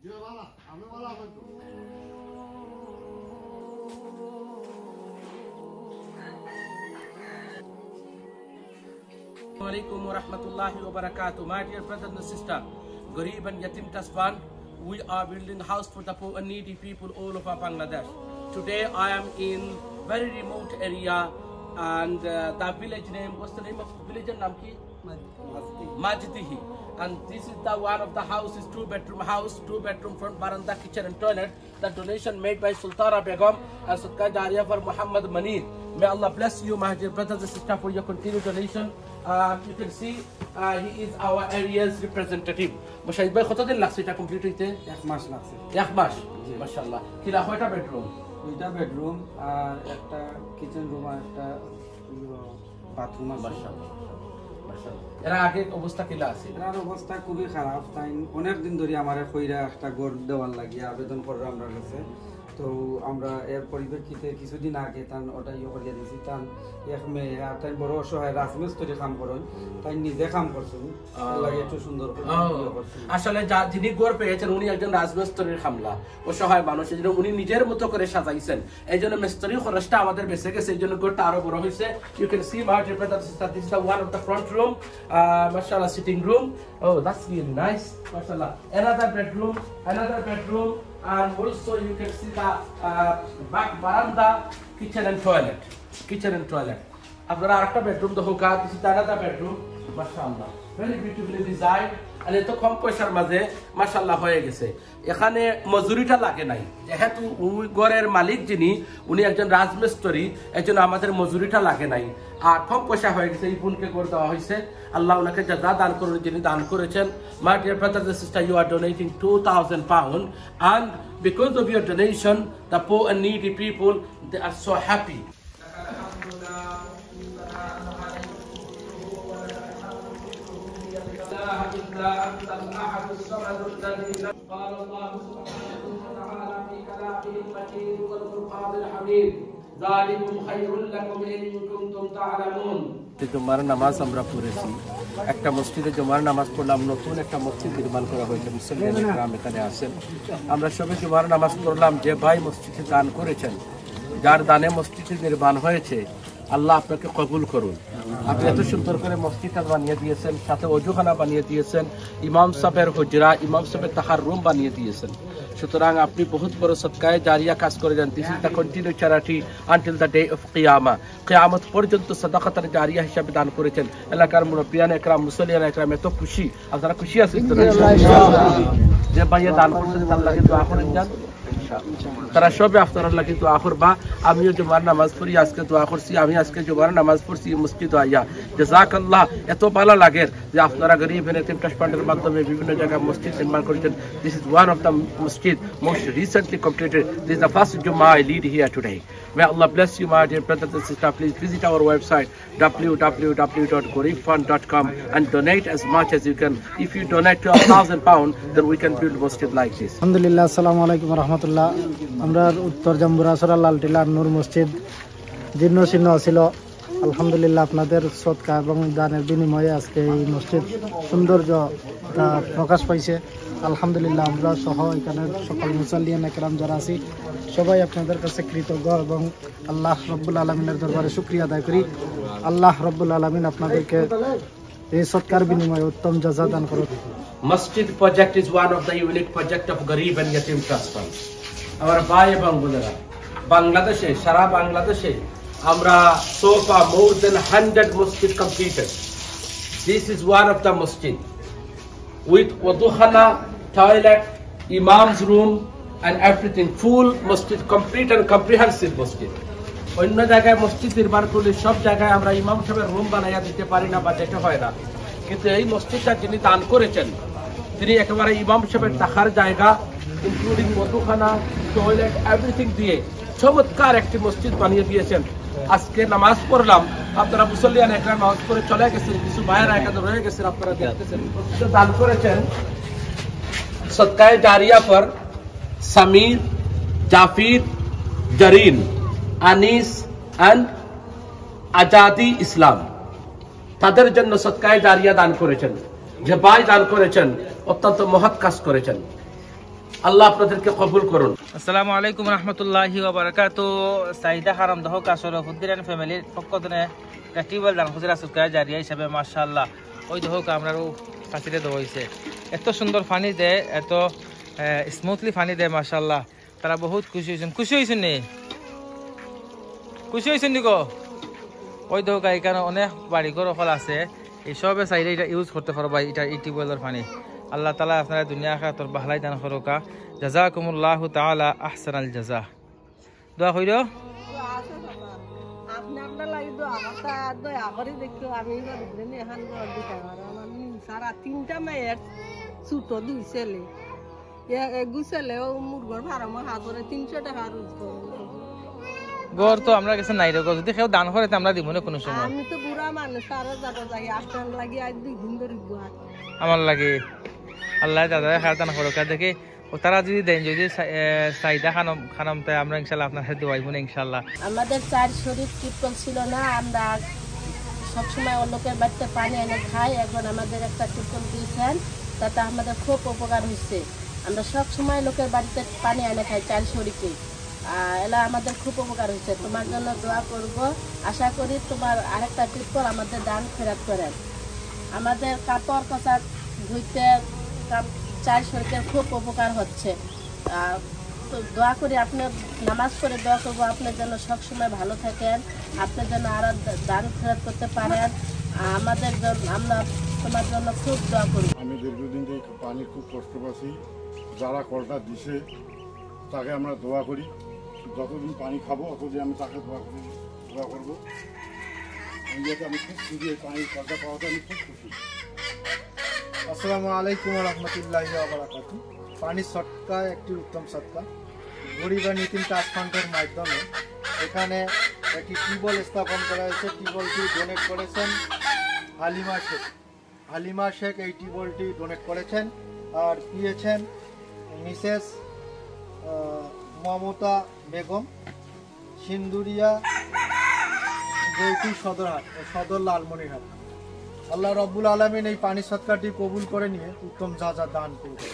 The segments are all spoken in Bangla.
Assalamualaikum warahmatullahi wabarakatuh. My dear brothers and sisters, Garib and Yatim Trust Fund, we are building house for the poor and needy people all over Bangladesh. Today I am in very remote area and the village name, what's the name of the village name? Majdihi. And this is the one of the houses, 2-bedroom house, 2-bedroom front veranda, kitchen and toilet. The donation made by Sultana Begum and Sadaqah Jariyah for Muhammad Manir. May Allah bless you, my dear brothers and sisters, for your continued donation. You can see he is our area's representative. Mushahid bhai, kota din lagse eta complete hoite? 1 মাস লাগছে। 1 মাস? মাশাআল্লাহ। কিলা কয়টা বেডরুম? 2টা বেডরুম আর একটা কিচেন রুম আর একটা বাথরুম আছে। মাশাআল্লাহ। মাশাআল্লাহ। এর আগে অবস্থা কিলা আছে? এর অবস্থা খুবই খারাপ। তাই অনেক দিন ধরে আমারে কইরা একটা ঘর দেওয়ার লাগি আবেদন করে আমরা কাছে। তো আমরা এর পরিপ্রেক্ষিতে কিছুদিন আগে তান ওটা করিয়া দিয়েছি। তান এক মেয়ে আর তাই বড় অসহায় রাজমিস্ত্রি কাম করেন, তাই নিজে কাম করছেন, লাগে একটু সুন্দর করে। আসলে যিনি ঘর পেয়েছেন উনি একজন রাজমিস্ত্রির কামলা, অসহায় মানুষ, এই জন্য উনি নিজের মতো করে সাজাইছেন। এই জন্য মিস্ত্রি খরচটা আমাদের বেঁচে গেছে, এই জন্য ঘরটা আরো বড় হয়েছে। You can see my dear brothers and sisters, this is the one of the front room, মাশাআল্লাহ, sitting room. Oh, that's really nice, mashallah. Another bedroom, and also you can see the back veranda, kitchen and toilet. After our bedroom, the hookah, this is another bedroom, mashallah, very beautifully designed. And eto কম পয়সার মাঝে মাশাআল্লাহ হয়ে গেছে। এখানে মজুরিটা লাগে নাই, যেহেতু ঘরের মালিক যিনি উনি একজন রাজমিস্ত্রি, এজন্য আমাদের মজুরিটা লাগে নাই আর কম পয়সা হয়ে গেছে। এই বোনকে ঘর দেওয়া হয়েছে, আল্লাহ ওনাকে যা দান করুন যিনি দান করেছেন। My dear brothers and sisters, you are donating 2,000 pounds, and because of your donation the poor and needy people, they are so happy. أنت الأحد الصمد الذي قال الله سبحانه وتعالى في كلامه المجيد والفرقان الحميد ذلكم خير لكم إن كنتم تعلمون। জুমার নামাজ আমরা পড়েছি, একটা মসজিদে জুমার নামাজ পড়লাম, নতুন একটা মসজিদ নির্মাণ করা হয়েছে, মুসলমান গ্রাম এখানে আছেন। আমরা সবাই জুমার নামাজ পড়লাম। যে ভাই মসজিদে দান করেছেন, যার দানে মসজিদ নির্মাণ হয়েছে, আল্লাহ আপনাকে কবুল করুন। আপনি এত সুন্দর করে মসজিদটা বানিয়ে দিয়েছেন, সাথে অজুখানা বানিয়ে দিয়েছেন, ইমাম সাহেবের হুজরা, ইমাম সাহেবের তাহার রুম বানিয়ে দিয়েছেন। সুতরাং আপনি বহুত বড় সদকায়ে জারিয়া কাজ করে যান। This is the continue charity until the day of কিয়ামা। কিয়ামত পর্যন্ত সাদাকাতুল জারিয়া হিসাবে দান করেছেন। এলাকার মুরব্বিয়ান একরাম, মুসল্লিয়ান একরাম এত খুশি। আপনারা খুশি আছেন তো? যে ভাইয়া দান করছেন তার লাগে দোয়া করেন যান, তারা সবে আপনারা লাগে দোয়া করবা। আমিও জুমার নামাজ পড়ি, আজকে দোয়া করছি। আমি আজকে জুমার নামাজ পড়ছি মসজিদ আইয়া। জাযাকাল্লাহ। এত ভালো লাগে যে আপনারা গরিব এতিম ট্রাস্ট ফান্ডের মাধ্যমে বিভিন্ন জায়গায় মসজিদ নির্মাণ করেছেন। This is one of the মসজিদ most recently completed. This is the first Jummah I lead here today. May Allah bless you, my dear brothers and sisters. Please visit our website www.garibfund.com and donate as much as you can. If you donate 12,000 pounds, then we can build mosque like this. Alhamdulillah, assalamu alaikum warahmatullah. আমরা উত্তর জাম্বুরা সরা লালটিলা নূর মসজিদ জীর্ণ শীর্ণ ছিল। আলহামদুলিল্লাহ, আপনাদের সদকা এবং দানের বিনিময়ে আজকে এই মসজিদ সৌন্দর্য প্রকাশ পাইছে। আলহামদুলিল্লাহ, আমরা সহ এখানে সকল মুসাল্লিয়ান একরাম যারা আছি সবাই আপনাদের কাছে কৃতজ্ঞ এবং আল্লাহ রব্বুল আলমিনের দরবারে শুকরিয়া আদায় করি। আল্লাহ রব্বুল আলমিন আপনাদেরকে এই সৎকার বিনিময়ে উত্তম জাযা দান করুন। Masjid project is one of the unique project of Garib and Yatim Trust Fund. আমার ভাই এবং বোনেরা, বাংলাদেশে, সারা বাংলাদেশে আমরা so far more than 100 mosque completed. This is one of the mosque with wudukhana, toilet, imam's room and everything, full mosque, complete and comprehensive mosque. অন্য জায়গায় মসজিদ নির্মাণ করলে সব জায়গায় আমরা ইমাম সাহেবের রুম বানাইয়া দিতে পারি না বা যেতে হয় না, কিন্তু এই মসজিদটা যিনি দান করেছেন তিনি একেবারে ইমাম সাহেবের থাকার জায়গা ইনক্লুডিং ওযুখানা, টয়লেট, এভরিথিং দিয়ে চমৎকার একটি মসজিদ বানিয়ে দিয়েছেন। আজকে নামাজ পড়লাম, আপনারা মুসল্লিয়ান একরাম নামাজ পড়ে চলে গেছেন, কিছু ভাইয়েরা এখানে রয়ে গেছেন, আপনারা দেখতেছেন। দান করেছেন সদকায়ে জারিয়া পর সামির, জাফির, জারিন, আনিস এন্ড আজাদি ইসলাম, তাদের জন্য সদকায়ে জারিয়া দান করেছেন। যে ভাই দান করেছেন অত্যন্ত মহৎ কাজ করেছেন। আল্লাহ আপনাদেরকে কবুল করুন। আসসালামু আলাইকুম রহমতুল্লাহি ওয়া বারাকাতুহু। সাইদা হারাম দহ কাশরফুদ্দিন এন্ড ফ্যামিলির পক্ষ থেকে একটা টিউবওয়েল দান খুচরা সুকায় জারিয়া হিসাবে মাশাআল্লাহ ওই দহ আমরাও কাছিতে দেওয়া হয়েছে। এত সুন্দর পানি দেয়, এত স্মুথলি পানি দেয় মাশাআল্লাহ। তারা বহুত খুশি হয়েছেন। খুশি হয়েছেন নি? খুশি হয়েছেন নি গো? ওই দহ এখানে অনেক বাড়িঘর ফল আছে, এইসবে চাইলে এটা ইউজ করতে পারবা এটা এই টিউবওয়েলের পানি। আল্লাহ তাআলা আপনারা দুনিয়া আখিরাতর ভালাই দান করুকা। জাযাকুমুল্লাহু তাআলা আহসানাল জাযা। দোয়া কইরো। আপনি আপনার লাগি দয়া করে দেখো আমি এখন দিতে পারো আমার সারা 3টা মেয়ের ছোট 2 ছেলে ছেলে ও মুরগর ফার্ম হাজরে 300 টাকা রোজ করে গর তো আমরা কাছে নাই রে গো, যদি কেউ দান করে তো আমরা দিব না কোনো সময়। আমি তো বুড়া মানুষ সারা যাবো যাই আপনার লাগি আজ 2 দিন ধরে গুহাত আমার লাগে আল্লাহ দাদা খার দান করুকা। দেখে ও তারা যদি দেন, যদি চাহিদা খানম তাই আমরা ইনশাল্লাহ আপনার সাথে দেওয়াইব না ইনশাল্লাহ। আমাদের 4 শরীর টিপকল ছিল না, আমরা সবসময় অন্যকের বাড়িতে পানি এনে খাই। এখন আমাদের একটা টিপকল দিয়েছেন, তাতে আমাদের খুব উপকার হচ্ছে। আমরা সবসময় লোকের বাড়িতে পানি এনে খাই 4 শরীরকে। এলা আমাদের খুব উপকার হচ্ছে। তোমার জন্য দোয়া করব, আশা করি তোমার আরেকটা টিপকল আমাদের দান ফেরত করেন। আমাদের কাপড় কষা ধুইতে 4 শরীরের খুব উপকার হচ্ছে। তো দোয়া করি, আপনি নামাজ করে দোয়া করবো আপনার জন্য সবসময় ভালো থাকেন, আপনার জন্য আরো দান ফেরত করতে পারেন। আমাদের জন্য আমরা তোমার জন্য খুব দোয়া করি। আমি দীর্ঘদিন থেকে পানির খুব কষ্ট পাচ্ছি। যারা কলটা দিছে তাকে আমরা দোয়া করি, যতদিন পানি খাবো অতদিন আমি তাকে দোয়া করবো। আমি খুব খুশি, এই পানির কলটা পাওয়াতে আমি খুব খুশি। আসসালামু আলাইকুম রহমতুল্লাহি ওয়া বারাকাতুহু। পানির সৎকা একটি উত্তম সৎকা। গরিব বা নীতিন ট্রাস্ট ফান্ডের মাধ্যমে এখানে একটি টিউবওয়েল স্থাপন করা হয়েছে। টিউবওয়েলটি ডোনেট করেছেন হালিমা শেখ এই টিউবওয়েলটি ডোনেট করেছেন। আর পেয়েছেন মিসেস মমতা বেগম, সিন্দুরিয়া, জয়পুর সদর লালমনিরহাট। আল্লাহ রব্বুল আলামিন এই পানি সৎকারটি কবুল করে নিয়ে উত্তম যা দান করবে।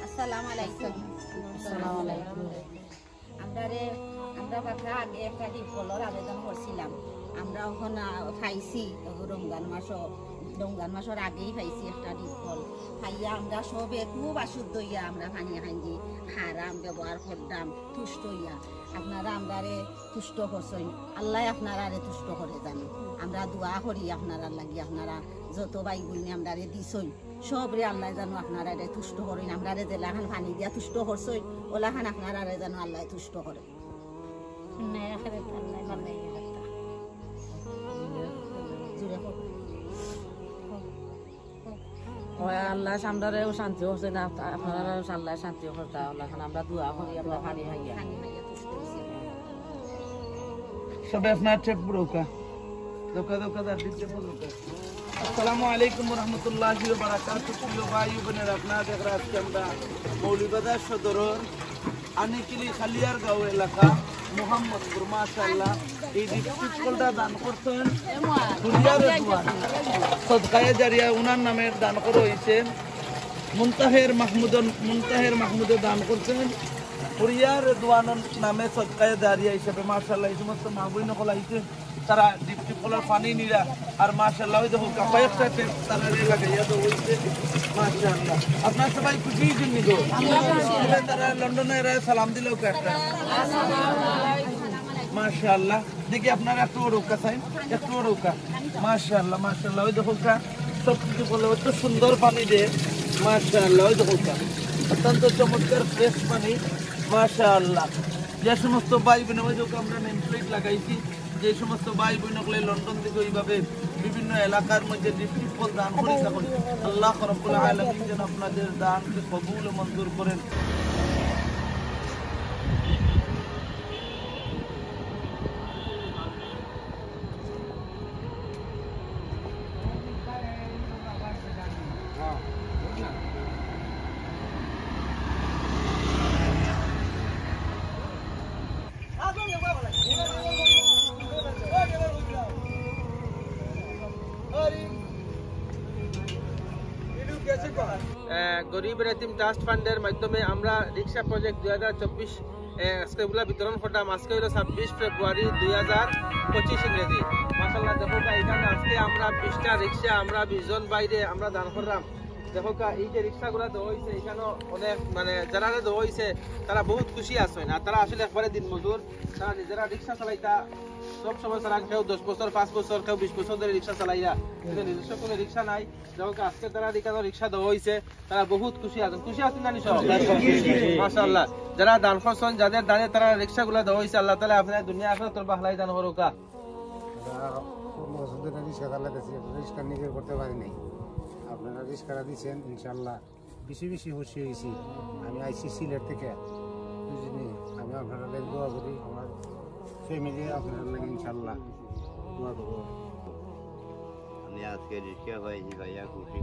আসসালামু আলাইকুম। আমরা কথা আগে একটা টিপকলের আবেদন করছিলাম। আমরা এখন পাইছি রমজান মাসের আগেই পাইছি একটা টিপকল। খাইয়া আমরা সবে খুব আশুদ্ধ হইয়া আমরা পানি খাইছি, হারাম ব্যবহার করতাম তুষ্ট হইয়া। আপনারা আমরারে তুষ্ট করছেন, আল্লাহ আপনারা তুষ্ট করে জানো। আমরা দোয়া করি আপনারা লাগি, আপনারা যত ভাই বোনে আমরারে দিছই সবরে আল্লাহ জানো আপনারা তুষ্ট করেন। আমরারে জেলাখান পানি দিয়া তুষ্ট করছই, ওলাখান আপনারা জানো আল্লাহ তুষ্ট করে। আল্লাহ আমরাও শান্তি হচ্ছে না, আপনারা আল্লাহ শান্তি করতে আমরা দোয়া করি আমরা পানি খাইয়া। সবে আপনার চেপ ব্রোকা দোকানদার দিচ্ছে ব্রোকা। আসসালামু আলাইকুম রহমতুল্লাহি ওয়া বারাকাতুহু। প্রিয় ভাই বোনেরা, আপনারা দেখরা আজকে আমরা মৌলভীবাজার সদরের আনিকিলি খালিয়ার গাঁও এলাকা মোহাম্মদপুর মাশাআল্লাহ এই টিপকলটা দান করছেন দুনিয়ার রেজওয়ান সদকায়ে জারিয়া উনার নামের দান করা হয়েছে। মুনতাহের মাহমুদ দান করছেন হুরিয়ার রেজওয়ানের নামে সদকায়ে জারিয়া হিসেবে মাশাআল্লাহ। এই সমস্ত মাহবুব নকল আইছে, তারা টিপকলের পানি নিরা আর মাশাআল্লাহ ওই দেখো কয়েকটা টেপ তারা লাগাইয়া তো হইছে মাশাআল্লাহ। আপনারা সবাই খুশি দিননি গো? তারা লন্ডনে সালাম দিল একটা মাশাআল্লাহ। দেখি আপনারা একটু রোকা চাই, একটু রোকা মাশাআল্লাহ মাশাআল্লাহ। ওই দেখো সব কিছু বলে অত সুন্দর পানি দেয় মাশাআল্লাহ। ওই দেখো অত্যন্ত চমৎকার ফ্রেশ পানি মাশাআল্লাহ। যে সমস্ত ভাই বোন ওই দেখো আমরা নেম প্লেট লাগাইছি, যে সমস্ত ভাই বোনগুলো লন্ডন থেকে এইভাবে বিভিন্ন এলাকার মধ্যে রিফিল দান করে থাকুন, আল্লাহ রাব্বুল আলামিন যেন আপনাদের দানকে কবুল ও মঞ্জুর করেন। গরিব এতিম ট্রাস্ট ফান্ডের মাধ্যমে আমরা রিক্সা প্রজেক্ট 2024 আজকে এগুলা বিতরণ করলাম। আজকে হলো 26 ফেব্রুয়ারি 2025 ইংরেজি। মাশাআল্লাহ দেখো এখানে আজকে আমরা 20টা রিক্সা আমরা 20 জন বাইরে আমরা দান করলাম। দেখো এই যে রিক্সাগুলো দেওয়া হয়েছে এখানে অনেক মানে যারা দেওয়া হয়েছে তারা বহুত খুশি আছে না, তারা আসলে একবারে দিন মজুর, তারা নিজেরা রিক্সা চালাইতা সব সময় তারা কেউ 10 বছর 5 বছর কেউ 20 বছর ধরে রিক্সা চালাইয়া, কিন্তু নিজস্ব কোনো রিক্সা নাই। দেখো আজকে তারা এখানে রিক্সা দেওয়া হয়েছে, তারা বহুত খুশি আছেন। খুশি আছেন না নিশ্চয়? মাশাআল্লাহ। যারা দান করছেন, যাদের দানে তারা রিক্সাগুলো দেওয়া হয়েছে, আল্লাহ তাআলা আপনাদের দুনিয়া আখিরাত তোর বাহলাই দান করুক। রিক্সা নিজে করতে পারি নাই, আপনারা রিক্সাটা দিচ্ছেন ইনশাল্লাহ বেশি বেশি খুশি হয়েছি। আমি আইসি সিলেট থেকে বুঝিনি, আমি আপনারা দোয়া করি, আমার ফ্যামিলি আপনার লাগে ইনশাল্লাহ দোয়া করবো। আমি আজকে রিক্সা পাইছি ভাইয়া খুশি।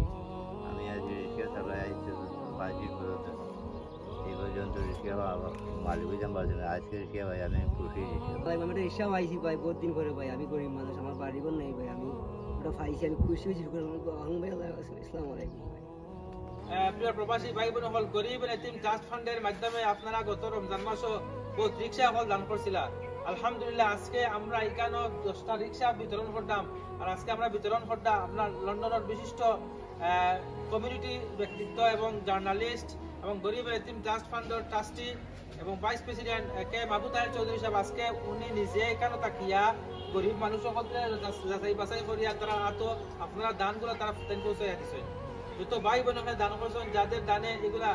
আমি আজকে রিক্সা চালাই আসছি 5 বছর এই পর্যন্ত রিক্সা মালিক হইতাম পারছি না। আজকে রিক্সা ভাই আমি খুশি। আমি রিক্সা পাইছি ভাই বহুত দিন করে ভাই, আমি গরিব মানুষ, আমার বাড়ি ঘর নেই ভাই, আমি ওটা পাইছি, আমি খুশি হয়েছি। আসসালামু আলাইকুম। প্রিয় প্রবাসী ভাই বোন হল গরিব এতিম ট্রাস্ট ফান্ডের মাধ্যমে আপনারা গত রমজান মাসও বহুত রিক্সা হল দান করছিলা। আলহামদুলিল্লাহ আজকে আমরা এখানে 10টা রিক্সা বিতরণ করতাম। আর আজকে আমরা বিতরণ করতাম আপনার লন্ডনের বিশিষ্ট কমিউনিটি ব্যক্তিত্ব এবং জার্নালিস্ট এবং গরিব এতিম ট্রাস্ট ফান্ডের ট্রাস্টি এবং ভাইস প্রেসিডেন্ট কে মাহবুব তাহের চৌধুরী সাহেব আজকে উনি নিজে এখানে তাকিয়া গরিব মানুষ সকলকে যাচাই বাছাই করিয়া তারা তো আপনারা দানগুলো তারা পৌঁছে দিচ্ছে। যত ভাই বোন দান করছেন, যাদের দানে এগুলা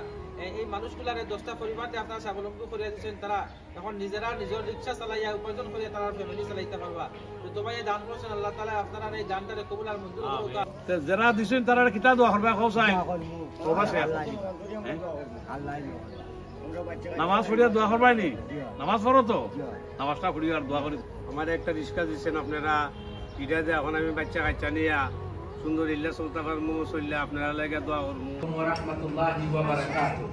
এই মানুষগুলার 10টা পরিবারকে আপনারা স্বাবলম্বী করে দিচ্ছেন, তারা এখন নিজেরা নিজের রিক্সা চালাইয়া উপার্জন করে তারা ফ্যামিলি চালাইতে পারবা। যত ভাই দান করছেন আল্লাহ তাআলা আপনারা এই দানটারে কবুল আর মঞ্জুর করুক। যারা দিছেন তারা কিতা দোয়া করবে কওসাই নামাজ পড়িয়া দোয়া করবাই নি? নামাজ পড়ো তো, নামাজটা পড়িয়া আর দোয়া করি। আমার একটা রিক্সা দিচ্ছেন আপনারা, এটা যে এখন আমি বাচ্চা কাচ্চা নিয়া সুন্দর ইল্লা চলতে পারবো, চললে আপনারা লাগে দোয়া করবো। ওয়া রাহমাতুল্লাহি ওয়া বারাকাতুহু।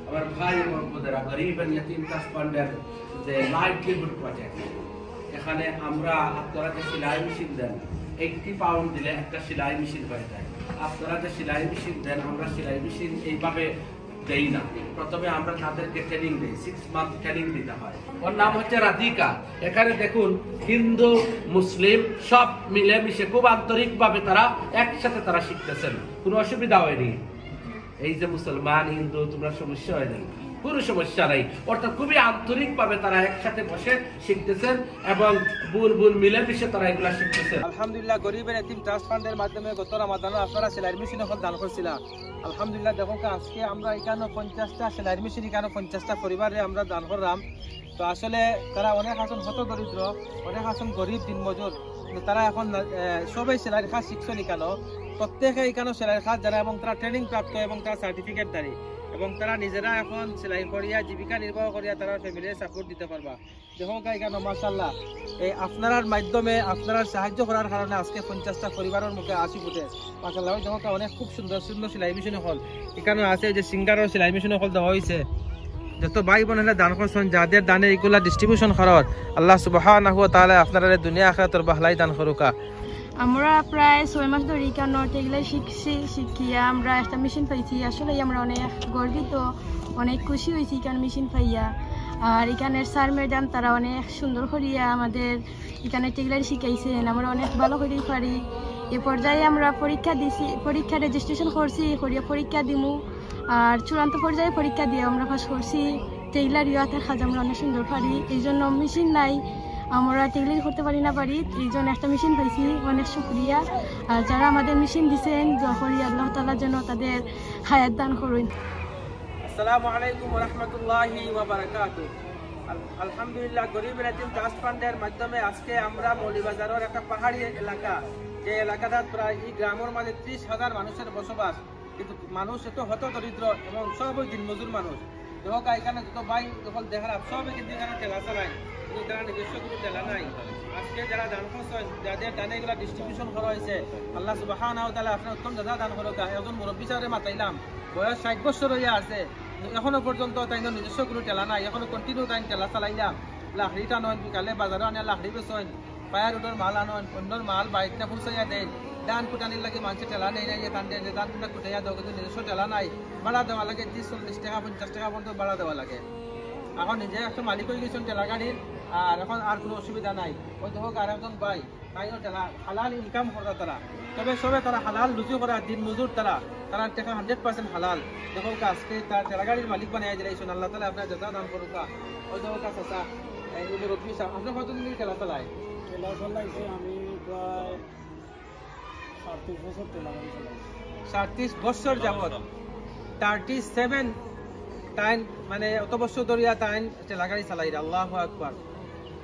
আমার ভাই এবং বোনেরা, গরিব এতিম ট্রাস্ট ফান্ডের যে লাইভলিহুড প্রজেক্ট, এখানে আমরা আপনারা যে সেলাই মেশিন দেন 80 পাউন্ড দিলে একটা সেলাই মেশিন হয়ে যায়। আপনারা যে সেলাই মেশিন দেন, আমরা সেলাই মেশিন এইভাবে দেই না, প্রথমে আমরা তাদেরকে ট্রেনিং দিই, 6 মান্থ ট্রেনিং দিতে হয়। ওর নাম হচ্ছে রাধিকা। এখানে দেখুন হিন্দু মুসলিম সব মিলেমিশে খুব আন্তরিকভাবে তারা একসাথে তারা শিখতেছেন, কোনো অসুবিধা হয়নি। এই যে মুসলমান হিন্দু তোমরা সমস্যা হয়নি, কোনো সমস্যা নাই। অর্থাৎ খুবই আন্তরিকভাবে তারা একসাথে বসে শিখতেছেন এবং বুন মিলেমিশে তারা এগুলা শিখতেছেন। আলহামদুলিল্লাহ গরিব এতিম ট্রাস্ট ফান্ডের মাধ্যমে গত রমাদানে আপনারা সেলাই মেশিন এখন দান করছিলাম। আলহামদুলিল্লাহ দেখো আজকে আমরা এখানে 50টা সেলাই মেশিন এখানে 50টা পরিবারে আমরা দান করলাম। তো আসলে তারা অনেক আছেন হত দরিদ্র, অনেক আছেন গরিব দিনমজুর, তারা এখন সবাই সেলাইয়ের কাজ শিখছেন এখানে, প্রত্যেকে এখানে সেলাইয়ের কাজ যারা এবং তারা ট্রেনিং প্রাপ্ত এবং তারা সার্টিফিকেট দাঁড়ি এবং তারা নিজেরা এখন সেলাই করিয়া জীবিকা নির্বাহ করিয়া তারা ফ্যামিলির সাপোর্ট দিতে পারবা। দেখুন এখানে মাশাআল্লাহ এই আপনার মাধ্যমে আপনারা সাহায্য করার কারণে আজকে 50টা পরিবারের মুখে 80 ফুটে মাশাআল্লাহ। দেখুন অনেক খুব সুন্দর সুন্দর সেলাই মেশিন হল এখানে আছে, যে সিঙ্গারের সেলাই মেশিন হল দেওয়া হয়েছে। যত ভাই বোনেরা দান করছেন, যাদের দানে এগুলা ডিস্ট্রিবিউশন করার, আল্লাহ সুবহানাহু ওয়া তাআলা আপনারা দুনিয়া আখিরাতের বাহলাই দান করুকা। আমরা প্রায় 6 মাস ধরে এখানে এগুলো শিখিয়া আমরা একটা মেশিন পাইছি। আসলে আমরা অনেক গর্বিত, অনেক খুশি হয়েছি এখানে মেশিন পাইয়া। আর এখানের স্যার ম্যাডাম তারা অনেক সুন্দর করিয়া আমাদের এখানে টেগলারি শিখাইছেন, আমরা অনেক ভালো করেই পারি। এ পর্যায়ে আমরা পরীক্ষা দিছি, পরীক্ষা রেজিস্ট্রেশন করছি, করিয়া পরীক্ষা দিমু। আর চূড়ান্ত পর্যায়ে পরীক্ষা দিয়ে আমরা পাস করছি। টেগলারি হাতের কাজ আমরা অনেক সুন্দর পারি, এই জন্য মেশিন নাই, আমরা টেগলারি করতে পারি না বাড়ি, এই জন্য একটা মেশিন পাইছি, অনেক শুক্রিয়া। আর যারা আমাদের মেশিন দিচ্ছেন দোয়া করি আল্লাহ তাআলা যেন তাদের হায়াত দান করুন। আসসালামু আলাইকুম ওয়া রাহমাতুল্লাহি ওয়া বারাকাতুহু। আলহামদুলিল্লাহ গরিব এতিম ট্রাস্ট ফান্ডের মাধ্যমে আজকে আমরা মৌলভীবাজারের একটা পাহাড়ি এলাকা, যে এলাকাটা প্রায় এই গ্রামের মাঝে 30,000 মানুষের বসবাস, কিন্তু মানুষ এত হত দরিদ্র এবং সবই দিনমজুর মানুষ। দেখো এখানে যত ভাই যখন দেখালাম সবই কিন্তু এখানে ঠেলা চালায়, কিন্তু তারা নিজস্ব কোনো ঠেলা নাই। আজকে যারা দান করছেন, যাদের দানে এগুলো ডিস্ট্রিবিউশন করা হয়েছে, আল্লাহ সুবহানাহু ওয়া তাআলা আপনার উত্তম জাযা দান করুক। একজন মুরব্বী সাহেবের মাতাইলাম, বয়স 60 বছর হয়ে আছে, এখনো পর্যন্ত তাই নিজস্ব কোনো ঠেলা নাই, এখনো কন্টিনিউ তাই ঠেলা চালাইলাম। লাকড়িটা নয়, বিকালে বাজারে আনে লাকড়ি বেচেন, পায়ের রোডের মাল আনন, অন্যর মাল বাইকটা পৌঁছাইয়া দেন। দান কুটানির লাগে মানুষের ঠেলা নেই নাই, যে দান দেয়, যে দান কুটা কুটাইয়া দেওয়া, কিন্তু নিজস্ব ঠেলা নাই, ভাড়া দেওয়া লাগে 30-40 টাকা 50 টাকা পর্যন্ত ভাড়া দেওয়া লাগে। এখন নিজে একটা মালিক হয়ে গেছেন ঠেলা গাড়ির, আর এখন আর কোনো অসুবিধা নাই। ওই তো হোক আর একজন ভাই তাইও ঠেলা হালাল ইনকাম করা তারা, তবে সবে তারা হালাল রুজি করা দিন মজুর, তারা টাকা 100% হালাল। দেখো আজকে তার ঠেলা গাড়ির মালিক বানিয়ে দিলাইছেন, আল্লাহ তাআলা আপনার জাযা দান করুক। ওই তো হোক চাচা এই মুরব্বী সাহেব, আপনি কতদিন ঠেলা চালায়? ঠেলা চালাইছি আমি প্রায় 37 বছর ঠেলা চালাই। 37 বছর যাবত, 37 টাইম, মানে অত বছর ধরিয়া টাইম ঠেলা গাড়ি চালাই। আল্লাহু আকবার।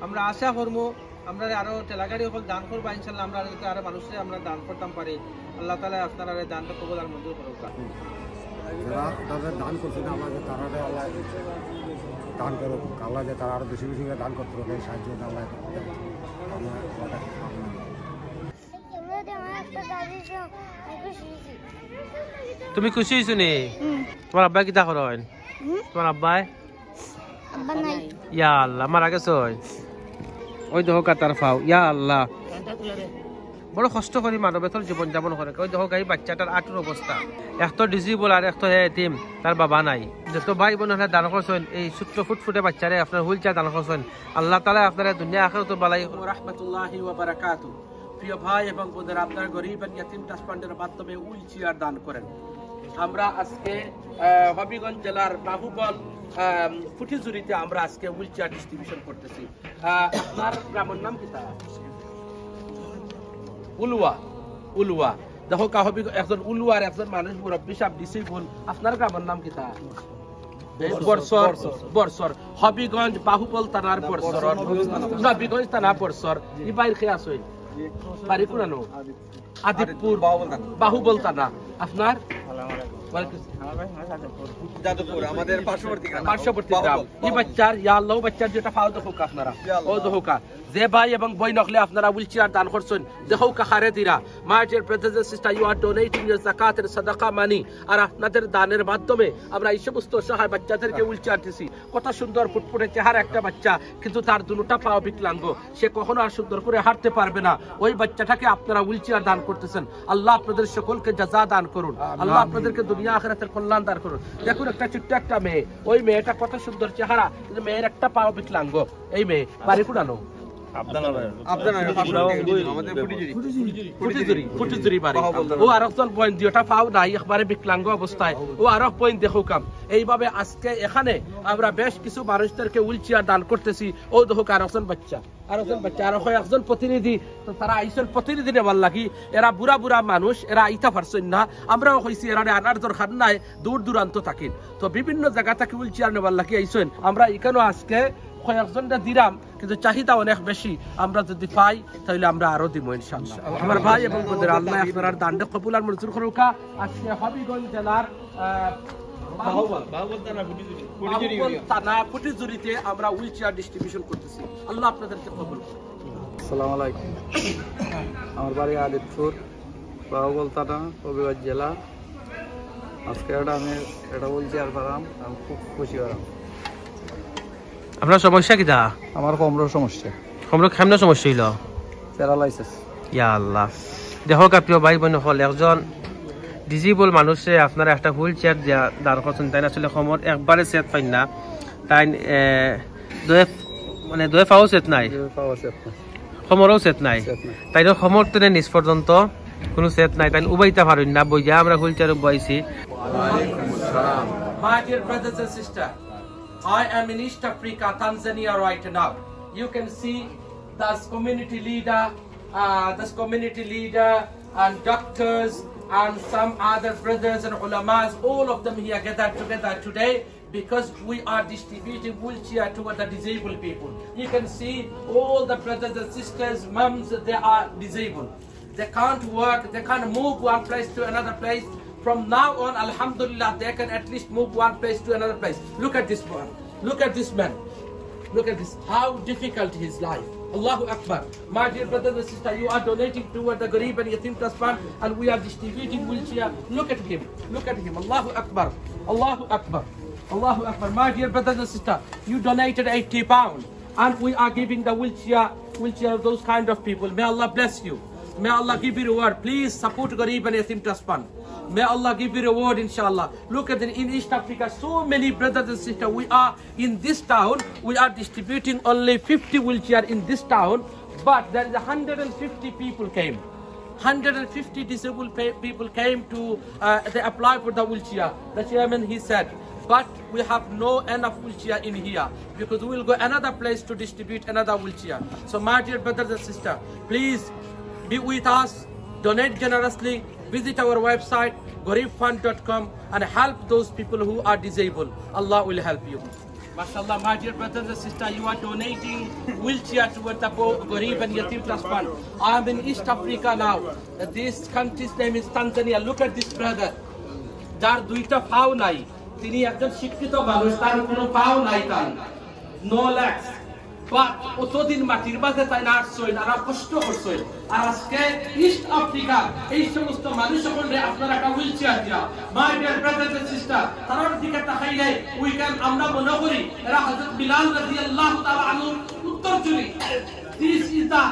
আমরা আশা করবো আমরা আরো ঠেলা গাড়ি সকল দান করবো ইনশাল্লাহ, আমরা যাতে আরো মানুষের আমরা দান করতাম পারি। আল্লাহ তাআলা আপনারা দানটা কবুল আর মঞ্জুর করুক। যারা তাদের দান করছেন আমাকে তারা আল্লাহ দান করুক, আল্লাহ যে তারা আরো বেশি বেশি দান করতে হবে, সাহায্য আল্লাহ। তুমি খুশি হয়েছো নি? তোমার আব্বা কিতা করেন? তোমার আব্বাই? ইয়া আল্লাহ মারা গেছে। ওই দেখো কাতার ফাও, ইয়া আল্লাহ বড় কষ্ট করি মানবেতর জীবন যাপন করে। ওই দেখো এই বাচ্চাটার আটুর অবস্থা, এক তো ডিজিবল আর এক তো এতিম, তার বাবা নাই। যত ভাই বোন হলে দান করছেন, এই ছোট্ট ফুটফুটে বাচ্চারে আপনার হুইল চেয়ার দান করছেন, আল্লাহ তাআলা আপনারা দুনিয়া আখিরাত বালাই। রাহমাতুল্লাহি ওয়া বারাকাতুহু। প্রিয় ভাই এবং বোনেরা, আপনার গরিব আর ইয়াতিম ট্রাস্ট ফান্ডের মাধ্যমে হুইল চেয়ার দান করেন। আমরা আজকে হবিগঞ্জ জেলার বাহুবল ফুটিজুরিতে আমরা আজকে হুইল চেয়ার ডিস্ট্রিবিউশন করতেছি। আপনার গ্রামের নাম কি? উলুয়া। উলুয়া দেখো কাহবি একজন উলুয়ার একজন মানুষ মুরব্বী সাহেব দিছি বল। আপনার গ্রামের নাম কি? বরসর। বরসর হবিগঞ্জ বাহুবল থানার বরসর, হবিগঞ্জ থানা বরসর। ই বাইর খেয়ে আসই বাড়ি কোনানো? আদিপুর বাহুবল থানা। আপনার? যাদবপুর, আমাদের পার্শ্ববর্তী গ্রাম। এই বাচ্চার ইয়া আল্লাহ বাচ্চার যেটা ফাও দেখো আপনারা, ও দেখো যে ভাই এবং বই নকলে আপনারা হুইল চেয়ার দান করছেন, দেখো কাহারে দিরা my dear brothers and sister, you are donating your যাকাত এন্ড সাদাকা মানি। আর আপনাদের দানের মাধ্যমে আমরা এই সমস্ত সহায় বাচ্চাদেরকে হুইল চেয়ার দিছি। কত সুন্দর ফুটফুটে চেহারা একটা বাচ্চা, কিন্তু তার দুটা পা বিকলাঙ্গ, সে কখনো আর সুন্দর করে হাঁটতে পারবে না। ওই বাচ্চাটাকে আপনারা হুইল চেয়ার দান করতেছেন। আল্লাহ আপনাদের সকলকে জাযা দান করুন, আল্লাহ আপনাদেরকে দুনিয়া আখিরাতের কল্যাণ দান করুন। দেখুন একটা ছোট্ট একটা মেয়ে, ওই মেয়েটা কত সুন্দর চেহারা, কিন্তু মেয়ের একটা পা বিকলাঙ্গ। এই মেয়ে বাড়ি কুড়ানো? বিকলাঙ্গ অবস্থায় ও আরো পয়েন্ট দেখো কাম। এইভাবে আজকে এখানে আমরা বেশ কিছু মানুষদেরকে হুইল চেয়ার দান করতেছি। ও দেখো আরেকজন বাচ্চা, আরেকজন বাচ্চা, আরো একজন প্রতিনিধি। তো তারা আইসেন প্রতিনিধি নেবার লাগি। এরা বুড়া বুড়া মানুষ, এরা আইতা পারছেন না। আমরাও হয়েছি এরা আনার দরকার নাই, দূর দূরান্ত থাকেন। তো বিভিন্ন জায়গা থেকে হুইল চেয়ার নেবার লাগি আইসেন। আমরা এখানেও আজকে কয়েকজনটা দিলাম, কিন্তু চাহিদা অনেক বেশি। আমরা যদি পাই তাহলে আমরা আরো দিব ইনশাআল্লাহ। আমার ভাই এবং বোনেরা, আল্লাহ আপনার দানটা কবুল আর মঞ্জুর করুক। আজকে হবিগঞ্জ জেলার থানা ফুটিজুরিতে আমরা হুইল চেয়ার ডিস্ট্রিবিউশন করতেছি। আল্লাহ আপনাদেরকে কবুল করুন। আসসালামু আলাইকুম। আমার বাড়ি আদিতপুর, বাহুবল থানা, হবিগঞ্জ জেলা। আজকে আমি এটা হুইল চেয়ার পেলাম, আমি খুব খুশি হলাম। আপনার সমস্যা কিটা? আমার কোমরের সমস্যা। কোমরের কেমন সমস্যা হইল? প্যারালাইসিস। ইয়া আল্লাহ। দেখো প্রিয় ভাই বোন হল, একজন ডিজিবল মানুষে আপনারা একটা হুইল চেয়ার দাঁড় করছেন, তাই আসলে কোমর একবারে সেট পাই না। তাই মানে দোয়ে পাও সেট নাই খমরও সেট নাই তাই খমর তেনে নিজ পর্যন্ত কোনো সেট নাই তাই উবাইতা পারেন না বইয়া আমরা হুইলচেয়ারে বইছি My dear brothers and sisters, I am in East Africa, Tanzania right now. You can see this community leader and doctors and some other brothers and ulamas, all of them here gathered together today because we are distributing wheelchair toward the disabled people. You can see all the brothers and sisters, mums, they are disabled. They can't work, they can't move one place to another place. From now on, alhamdulillah, they can at least move one place to another place. Look at this one. Look at this man. Look at this. How difficult his life. Allahu Akbar. My dear brothers and sisters, you are donating toward the Garib and Yatim Trust Fund and we are distributing wheelchair. Look at him. Look at him. Allahu Akbar. Allahu Akbar. Allahu Akbar. My dear brothers and sisters, you donated 80 pounds and we are giving the wheelchair of those kind of people. May Allah bless you. May Allah give you reward. Please support Garib and Yatim Trust Fund. May Allah give you reward, inshallah. Look at it, in East Africa, so many brothers and sisters. We are in this town, we are distributing only 50 wheelchair in this town, but there is 150 people came. 150 disabled people came to, they apply for the wheelchair. The chairman, he said, but we have no enough wheelchair in here because we will go another place to distribute another wheelchair. So my dear brothers and sisters, please be with us, donate generously, visit our website garibfund.com and help those people who are disabled. Allah will help you. MashaAllah, my dear brothers and sisters, you are donating wheelchair toward the Garib and Yatim Trust Fund. I am in East Africa now. This country's name is Tanzania. Look at this brother. Dar duita pao nai. Tini ekjon shikkito manush, tar kono pao nai tan. No legs. But অতদিন মাটির মাঝে তাই না আসছেন আর কষ্ট করছেন আর আজকে ইস্ট আফ্রিকা এই সমস্ত মানুষ সকলে আপনারা একটা হুইলচেয়ার দিয়া my dear brothers and sister তার দিকে তাকাইলে উই ক্যান আমরা মনে করি এরা হযরত বিলাল রাদিয়াল্লাহু তাআলা আনহু উত্তরসূরি দিস ইজ দা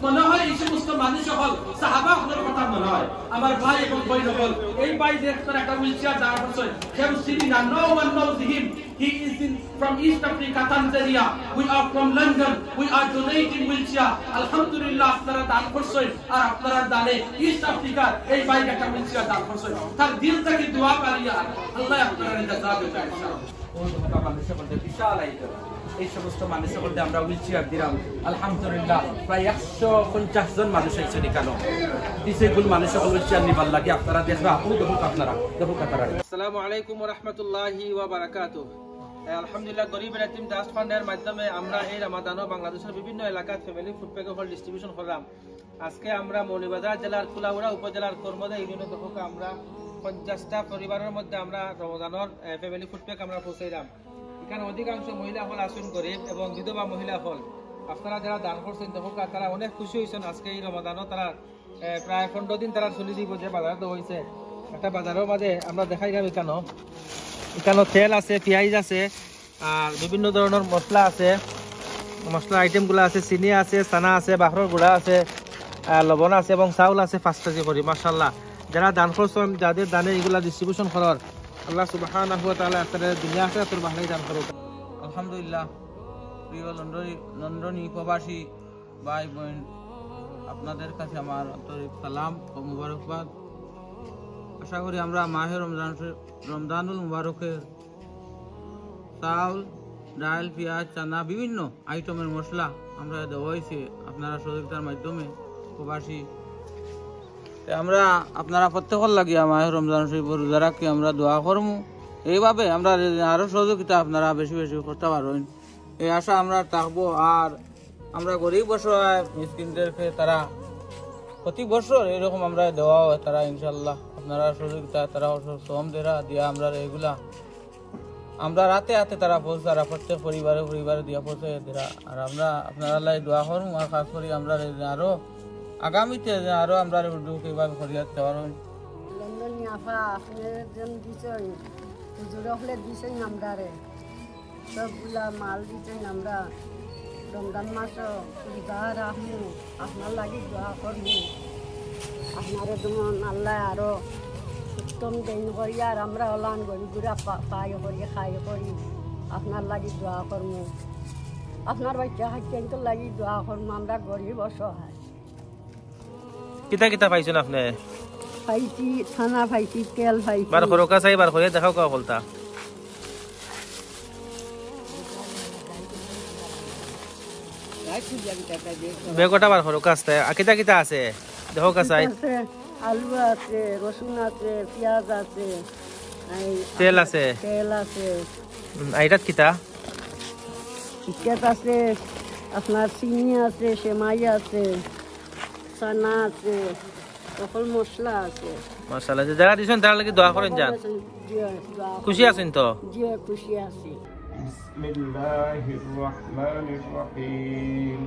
মনে হয় এই সমস্ত মানুষ সকল সাহাবাদের কথা মনে হয় আমার ভাই এবং বোন সকল এই ভাই যে একটা হুইলচেয়ার দাঁড় করছেন কেউ চিনি না no one knows him He is from East Africa, Tanzania. We are from London. We are donating wheelchair. Alhamdulillah, আপনারা দান করছেন আর আপনারা দানে East Africa এই বাইরে একটা wheelchair দান করছেন তার দিল থেকে দোয়া করিয়া আল্লাহ আপনারা জাযা দেবে ইনশাআল্লাহ ও তো মানুষের মধ্যে বিশাল আইতো এই সমস্ত মানুষের মধ্যে আমরা হুইলচেয়ার দিলাম আলহামদুলিল্লাহ প্রায় 150 জন মানুষ এসেছে কেন দিছেগুলো মানুষ হুইলচেয়ার নিবার লাগে আপনারা দেখবা আপনি দেখো আপনারা আসসালামু আলাইকুম ওয়া রাহমাতুল্লাহি ওয়া বারাকাতুহু আলহামদুলিল্লাহ গরিব ইয়াতিম ট্রাস্ট ফান্ডের মাধ্যমে আমরা এই রমাদান ও বাংলাদেশের বিভিন্ন এলাকায় ফ্যামিলি ফুড প্যাকেট ডিস্ট্রিবিউশন করলাম আজকে আমরা মৌলভীবাজার জেলার কুলাউড়া উপজেলার কর্মদা ইউনিয়নের দখকে আমরা 50টা পরিবারের মধ্যে আমরা রমজানের ফ্যামিলি ফুড প্যাক আমরা পৌঁছাইলাম এখানে অধিকাংশ মহিলা হল আসুন গরিব এবং বিধবা মহিলা হল আপনারা যারা দান করছেন দখকা তারা অনেক খুশি হয়েছেন আজকে এই রমজানও তারা প্রায় 15 দিন তারা চলে যাব যে বাজার তো হয়েছে একটা বাজারের মাঝে আমরা দেখাই যাবে এখানে তেল আছে পেঁয়াজ আছে আর বিভিন্ন ধরনের মশলা আছে মশলা আইটেমগুলো আছে চিনি আছে চানা আছে বাখৰৰ গুড়া আছে লবণ আছে এবং চাউল আছে 5 কেজি করে মাশাআল্লাহ যারা দান করছেন যাদের দানে এগুলা ডিস্ট্রিবিউশন করার আল্লাহ সুবহানাহু ওয়া তাআলা আপনাদের দুনিয়া আখিরাতের ভালোই দান করুক আলহামদুলিল্লাহ প্রিয় লন্ডনী প্রবাসী ভাই বোন আপনাদের কাছে আমার আন্তরিক সালাম ও মুবারকবাদ আশা করি আমরা মাহে রমজানুল মুবারকের চাউল ডাল পেঁয়াজ চানা বিভিন্ন আইটেমের মশলা আমরা দেওয়া হয়েছে আপনারা সহযোগিতার মাধ্যমে প্রবাসী আমরা আপনারা প্রত্যেকের লাগিয়া মাহে রমজান শরীফ রোজা রাখি আমরা দোয়া করবো এইভাবে আমরা আরো সহযোগিতা আপনারা বেশি বেশি করতে পারবেন এই আশা আমরা থাকবো আর আমরা গরিব অসহায় মিসকিনদেরকে তারা প্রতি বছর এরকম আমরা দেওয়া হয় তারা ইনশাল্লাহ আপনারা সহযোগিতা তারা শ্রম দেরা দিয়া আমরা এগুলা আমরা রাতে হাতে তারা পৌঁছারা প্রত্যেক পরিবারে দিয়া পৌঁছাই দেরা আর আমরা আপনারা লাই দোয়া করুন আর খাস করি আমরা আরো আগামীতে আরো আমরা এইভাবে করিয়া দিতে পারবেন লন্ডনী আফা আপনাদের দিচ্ছেন হুজুরে হলে দিচ্ছেন আমরা সবগুলা মাল দিচ্ছেন আমরা রমজান মাস রোজা রাখবো আপনার লাগি দোয়া করবো আপনারা যেমন আল্লাহ আরো উত্তম দিন করি আর আমরা ওলান গরিবরা পাই করি খাই করি আপনার লাগি দোয়া করবো, আপনার বাচ্চা হাইকেন্ট লাগি দোয়া করবো। আমরা গরিব অসহায়। কিতা কিতা পাইছেন আপনি? পাইছি ছানা, পাইছি তেল, পাইছি। বার খরকা চাই বার করে দেখাও কা বলতা। বেগটা বার খরকা আছে। কিতা কিতা আছে দেখো কা চাই। আলু আছে, রসুন আছে, পেঁয়াজ আছে, তেল আছে, তেল আছে। আইরাত কিতা? টিকেট আছে, আপনার চিনি আছে, সেমাই আছে, চানা আছে, সকল মশলা আছে। মাশাআল্লাহ, যে যারা দিছেন তার লাগি দোয়া করেন যান। খুশি আছেন তো? জি খুশি আছি। বিসমিল্লাহির রহমানির রহিম।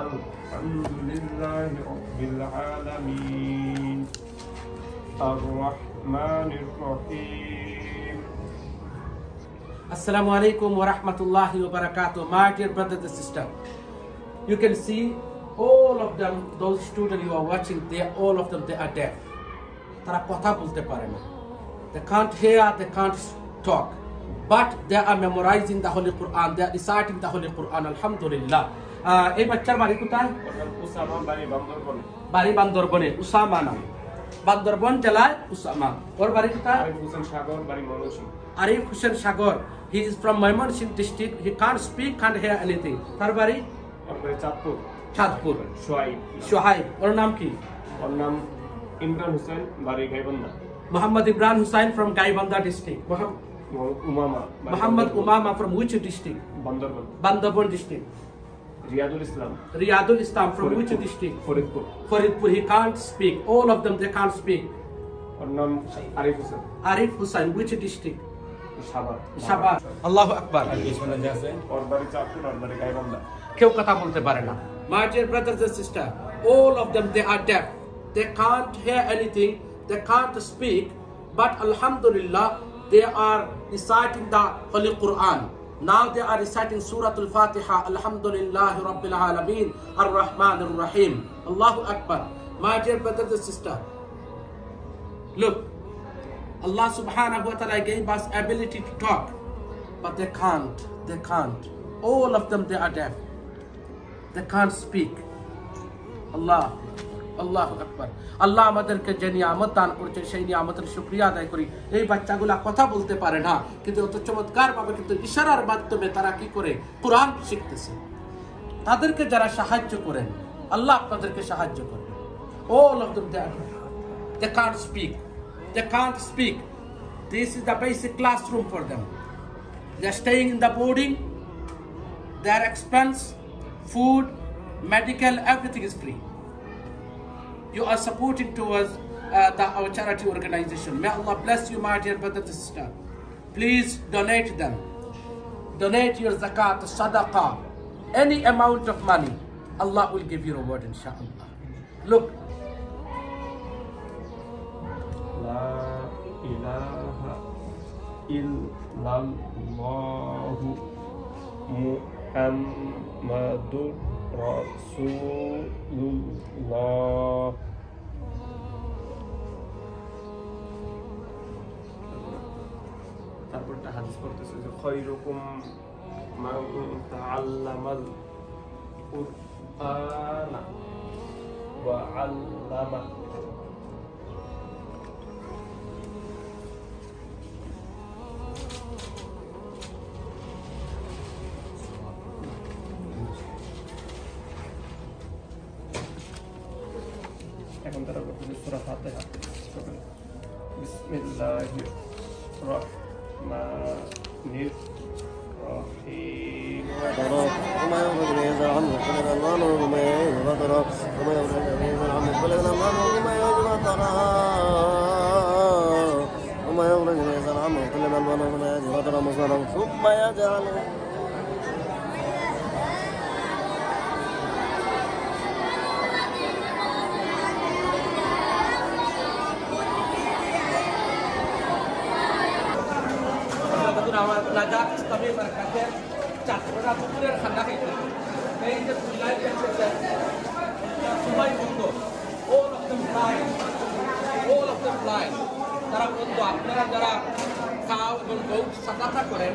আলহামদুলিল্লাহি রাব্বিল আলামিন। আর রহমানির রহিম। Assalamu alaikum wa rahmatullahi wa barakatuh. My dear brothers and sisters, you can see all of them, those students you are watching, all of them, they are deaf. Tara kotha bolte pare na. They can't hear, they can't talk. But they are memorizing the Holy Quran, they are reciting the Holy Quran, alhamdulillah. এই বাচ্চার বাড়ি কোথায়? উসামা বাড়ি বান্দরবনে। বাড়ি বান্দরবনে, উসামা নাম। বান্দরবন জেলায় উসামা। ওর বাড়ি কোথায়? আরিফ হোসেন সাগর, বাড়ি Mymensingh. Arif Hussain Sagar. He is from Mymensingh district. He can't speak, can't hear anything. তার বাড়ি? ওর বাড়ি চাঁদপুর। চাঁদপুর। সোহাইব। সোহাইব। ওর নাম কি? ওর নাম ইমরান হোসেন, বাড়ি Gaibandha. Muhammad Imran Hussain from Gaibandha district. Umama. Muhammad Umama from which district? Bandarban. Bandarban district. Riyadul Islam. Riyadul Islam from which district? Faridpur. Faridpur. He can't speak. All of them they can't speak. ওর নাম Arif Hossain. Arif Hussain, which district? Savar. Savar. আল্লাহু আকবার। ওর বাড়ি চাঁদপুর, ওর বাড়ি গাইবান্ধা। কেউ কথা বলতে পারে না। My dear brothers and sisters, all of them they are deaf. They can't hear anything. They can't speak. But alhamdulillah, they are reciting the Holy Quran. Now they are reciting Surah Al-Fatiha. Alhamdulillah Rabbil Alameen. Ar-Rahman Ar-Rahim. Allahu Akbar. My dear brothers and sisters, look, Allah subhanahu wa ta'ala gave us ability to talk, but they can't. They can't. All of them they are deaf. They can't speak. Allahu Akbar. Allah আমাদেরকে যে নিয়ামত দান করেছে সেই নিয়ামতের শুকরিয়া আদায় করি। এই বাচ্চাগুলা কথা বলতে পারে না, কিন্তু অত চমৎকার ভাবে কিন্তু ইশারার মাধ্যমে তারা কি করে কোরআন শিখতেছে। তাদেরকে যারা সাহায্য করেন, আল্লাহ আপনাদেরকে সাহায্য করবে। All of them they can't speak. They can't speak. This is the basic classroom for them. They are staying in the boarding. Their expense, food, medical, everything is free. You are supporting towards our charity organization. May Allah bless you, my dear brothers and sisters. Please donate them. Donate your zakat, sadaqah, any amount of money. Allah will give you reward, inshallah. Look. La ilaha illallah Muhammadur Rasulullah. তারপরটা হাদিস পড়তেছে যে খায়রুকুম মান তাআল্লামাল কুরআনা ওয়া আল্লামা। এখন তারা পড়তেছে সূরা ফাতিহা। বিসমিল্লাহির রহমানির রহিম। আমার নাজাত ইসলামী মার্কাজের ছাত্ররা দুপুরের খানা খাইতে এই যে জুলাই সময় বন্ধ, all of them fly, তারা বন্ধ। আপনারা যারা খাও এবং বহুত সাদাকা করেন